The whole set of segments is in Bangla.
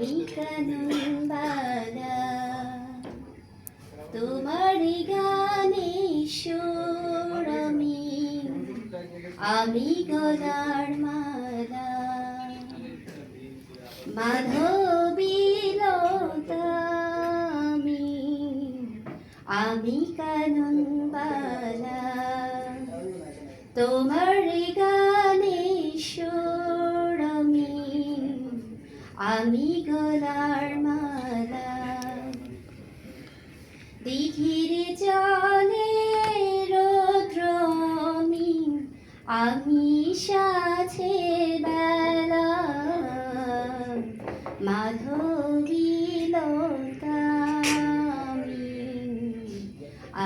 আমি কাননবালা তোমার গানে সুর আমি গলার মালা মাধবীলতা আমি কাননবালা তোমার গানে সুর আমি গলার মালা দিঘির জলে রৌদ্র আমি সাথে বেলা মাধবীলতা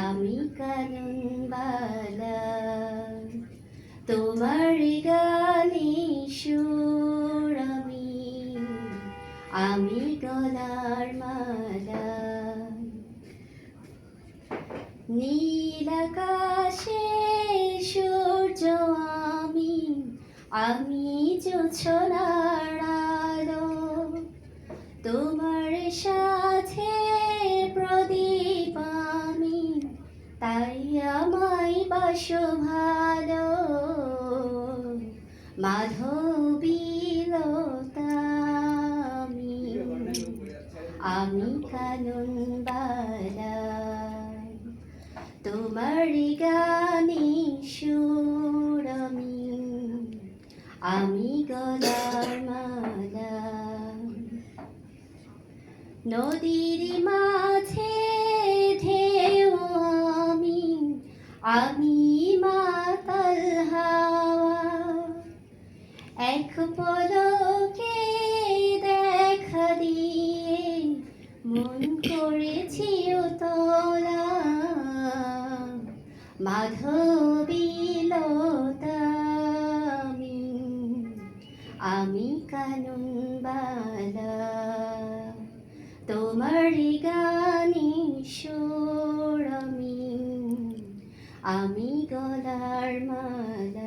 আমি কাননবালা তোমার গানে সুর আমি গলার মালা নীল আকাশে সূর্য আমি জোছনার আলো তোমার সাথে প্রদীপ আমি তাই আমায় বাসো ভালো মাধবীলতা আমি কাননবালা তোমার গানে সুর আমি গলার মালা নদীর মাঝে ঢেউ আমি মাতাল হাওয়া এক পলকে দেখা দিয়ে মন করেছি উতলা মাধবীলতা আমি কাননবালা তোমার গানে সুর আমি গলার মালা।